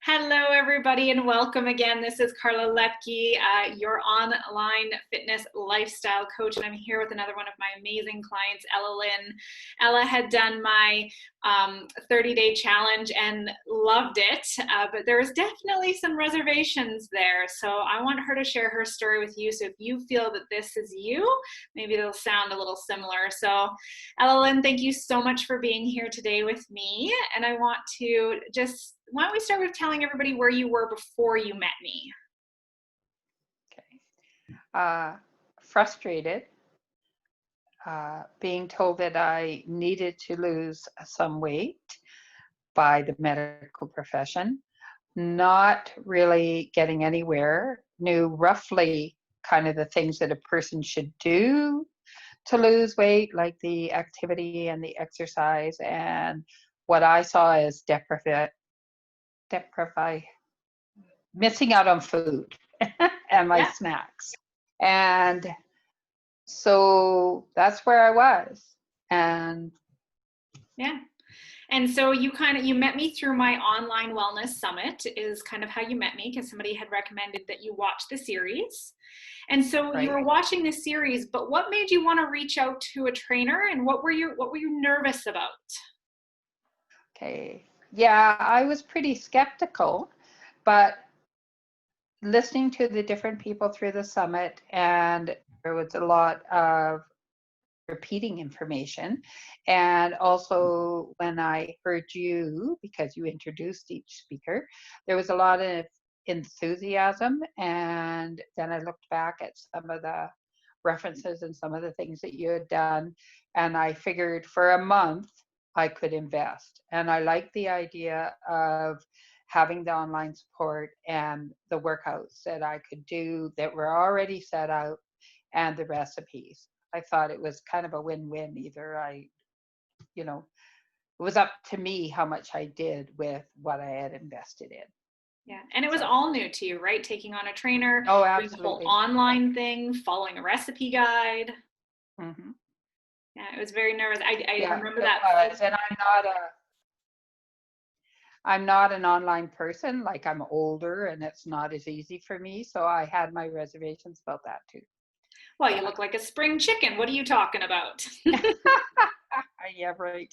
Hello, everybody, and welcome again. This is Carla Lepke, your online fitness lifestyle coach, and I'm here with another one of my amazing clients, Ella-Lynn. Ella had done my 30-day challenge and loved it, but there was definitely some reservations there, so I want her to share her story with you, so if you feel that this is you, maybe it'll sound a little similar. So, Ella-Lynn, thank you so much for being here today with me, and I want to why don't we start with telling everybody where you were before you met me? Okay. Frustrated, being told that I needed to lose some weight by the medical profession, not really getting anywhere, knew roughly kind of the things that a person should do to lose weight, like the activity and the exercise, and what I saw as missing out on food and my Yeah, snacks. And so that's where I was. And yeah. And so you met me through my online wellness summit is kind of how you met me, because somebody had recommended that you watch the series. And so you right. were watching this series, but what made you want to reach out to a trainer, and what were you nervous about? Okay. Yeah, I was pretty skeptical, but listening to the different people through the summit, and there was a lot of repeating information. And also, when I heard you, because you introduced each speaker, there was a lot of enthusiasm. And then I looked back at some of the references and some of the things that you had done. And I figured for a month, I could invest. And I like the idea of having the online support and the workouts that I could do that were already set out and the recipes. I thought it was kind of a win-win. You know, it was up to me how much I did with what I had invested in. Yeah, and it was So, all new to you, right? Taking on a trainer, oh, doing the whole absolutely. Yeah. online thing, following a recipe guide. Hmm. Yeah, it was very nervous. I Yeah, remember it that. was. And I'm not an online person. Like, I'm older and it's not as easy for me. So I had my reservations about that too. Well, you Yeah. look like a spring chicken. What are you talking about? Yeah, right.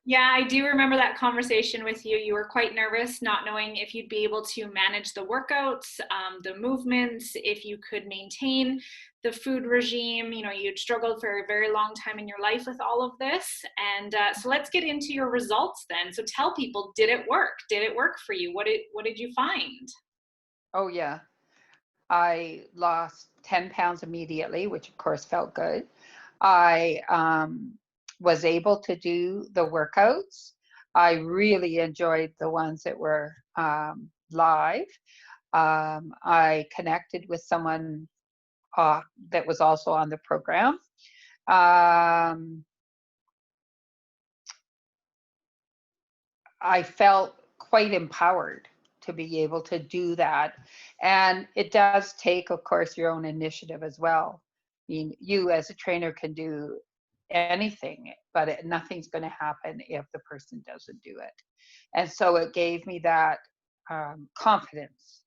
Yeah, I do remember that conversation with you. You were quite nervous, not knowing if you'd be able to manage the workouts, the movements, if you could maintain the food regime. You know, you'd struggled for a very long time in your life with all of this. And so let's get into your results then. So tell people, did it work? Did it work for you? What did you find? Oh, yeah. I lost 10 pounds immediately, which of course felt good. I was able to do the workouts. I really enjoyed the ones that were live. I connected with someone that was also on the program. Um, I felt quite empowered to be able to do that. And it does take, of course, your own initiative as well. I mean, you as a trainer can do anything, but nothing's going to happen if the person doesn't do it. And so it gave me that confidence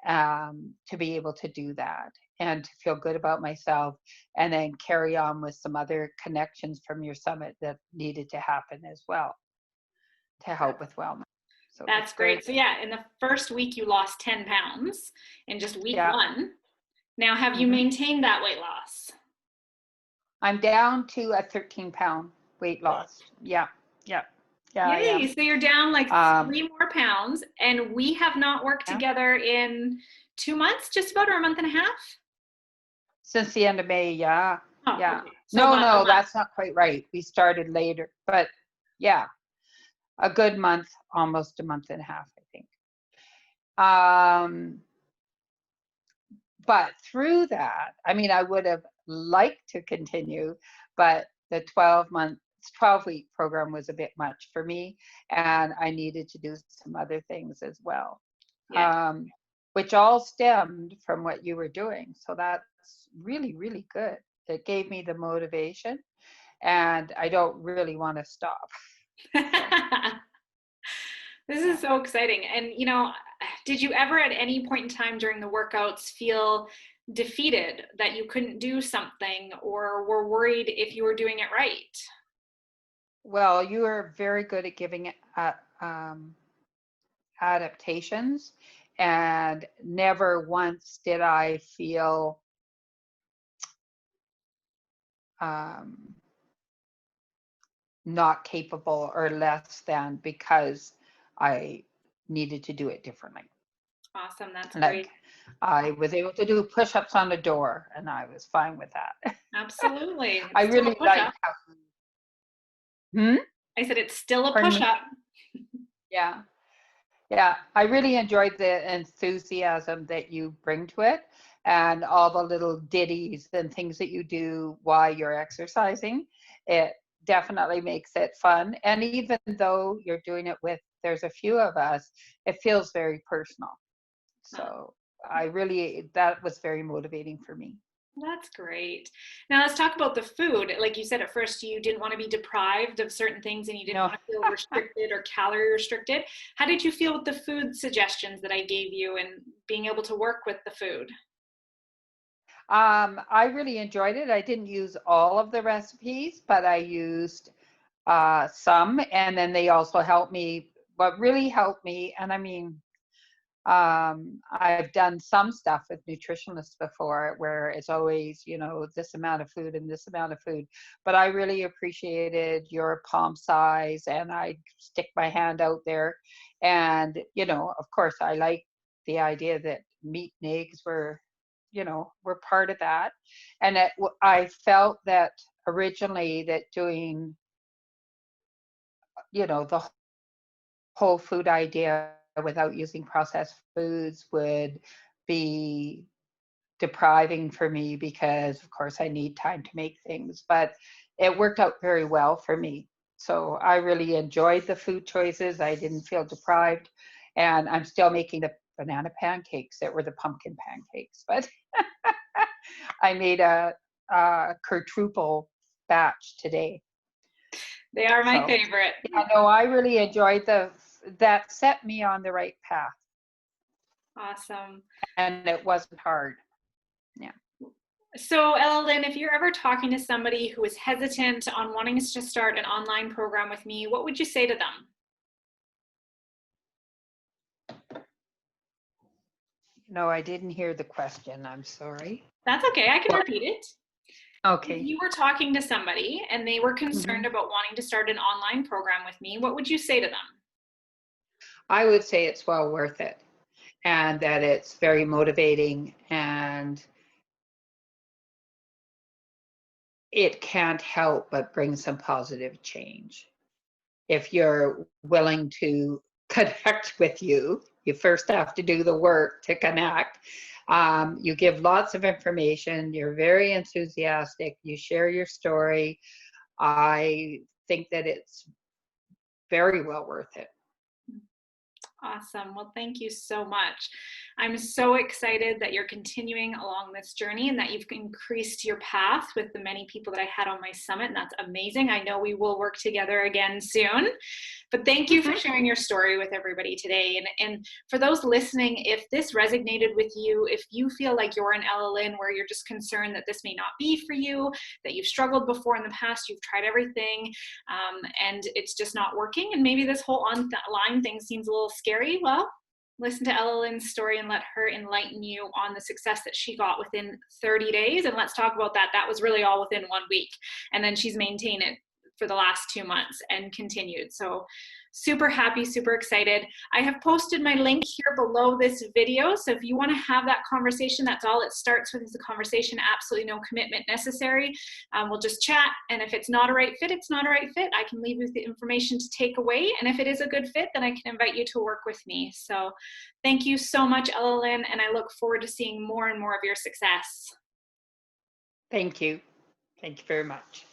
to be able to do that and to feel good about myself, and then carry on with some other connections from your summit that needed to happen as well to help with wellness. So it was That's very great. So good. yeah, in the first week you lost 10 pounds in just week Yeah. one. Now, have you Hmm. maintained that weight loss? I'm down to a 13-pound weight loss. Yeah. Yeah. Yeah, I Yay. am. So you're down like Um, 3 more pounds, and we have not worked yeah. together in 2 months, just about, or a month and a half. Since the end of May. Yeah. Oh, Yeah. okay. So No, about a no, month. that's not quite right. We started later, but yeah, a good month, almost a month and a half, I think. Um, but through that, I mean, I would have liked to continue, but the 12-week program was a bit much for me, and I needed to do some other things as well, Yeah. um, which all stemmed from what you were doing. So that's really, really good. It gave me the motivation, and I don't really want to stop. So This yeah. is so exciting. And, you know, did you ever at any point in time during the workouts feel defeated that you couldn't do something or were worried if you were doing it right? Well, you are very good at giving adaptations, and never once did I feel um, not capable or less than because I needed to do it differently. Awesome. That's great. Like I was able to do push-ups on a door, and I was fine with that. Absolutely. I It's still a really like push-up. how, hmm? I said it's still a Pardon me? push-up. Yeah. Yeah, I really enjoyed the enthusiasm that you bring to it and all the little ditties and things that you do while you're exercising. It definitely makes it fun. And even though you're doing it with, there's a few of us, it feels very personal. Uh, So I really, that was very motivating for me. That's great. Now let's talk about the food. Like you said at first, you didn't want to be deprived of certain things and you didn't No, want to feel restricted or calorie restricted. How did you feel with the food suggestions that I gave you and being able to work with the food? I really enjoyed it. I didn't use all of the recipes, but I used some, and then they also helped me. What really helped me, and I mean, I've done some stuff with nutritionists before where it's always, you know, this amount of food and this amount of food. But I really appreciated your palm size, and I stick my hand out there. And, you know, of course, I like the idea that meat and eggs were, you know, were part of that. And I felt that originally that doing, you know, the whole food idea without using processed foods would be depriving for me because of course I need time to make things, but it worked out very well for me. So I really enjoyed the food choices. I didn't feel deprived, and I'm still making the banana pancakes that were the pumpkin pancakes, but I made a quadruple batch today. They are my So favorite. yeah, no, I really enjoyed that set me on the right path, Awesome. and it wasn't hard. Yeah. So, Ella-Lynn, if you're ever talking to somebody who is hesitant on wanting to start an online program with me, what would you say to them? No, I didn't hear the question. I'm sorry. That's okay. I can repeat it. If Okay. you were talking to somebody and they were concerned Mhm. about wanting to start an online program with me, what would you say to them? I would say it's well worth it, and that it's very motivating, and it can't help but bring some positive change. If you're willing to connect with you first have to do the work to connect. You give lots of information, you're very enthusiastic, you share your story. I think that it's very well worth it. Awesome. Well, thank you so much. I'm so excited that you're continuing along this journey and that you've increased your path with the many people that I had on my summit. And that's amazing. I know we will work together again soon. But thank you for Mhm. sharing your story with everybody today. And for those listening, if this resonated with you, if you feel like you're an Ella-Lynn where you're just concerned that this may not be for you, that you've struggled before in the past, you've tried everything, and it's just not working, and maybe this whole online thing seems a little scary, well, listen to Ella-Lynn's story and let her enlighten you on the success that she got within 30 days. And let's talk about that. That was really all within 1 week. And then she's maintained it for the last 2 months and continued. So super happy, super excited. I have posted my link here below this video. So if you want to have that conversation, that's all it starts with, is a conversation, absolutely no commitment necessary. We'll just chat. And if it's not a right fit, it's not a right fit. I can leave you with the information to take away. And if it is a good fit, then I can invite you to work with me. So thank you so much, Ella-Lynn. And I look forward to seeing more and more of your success. Thank you. Thank you very much.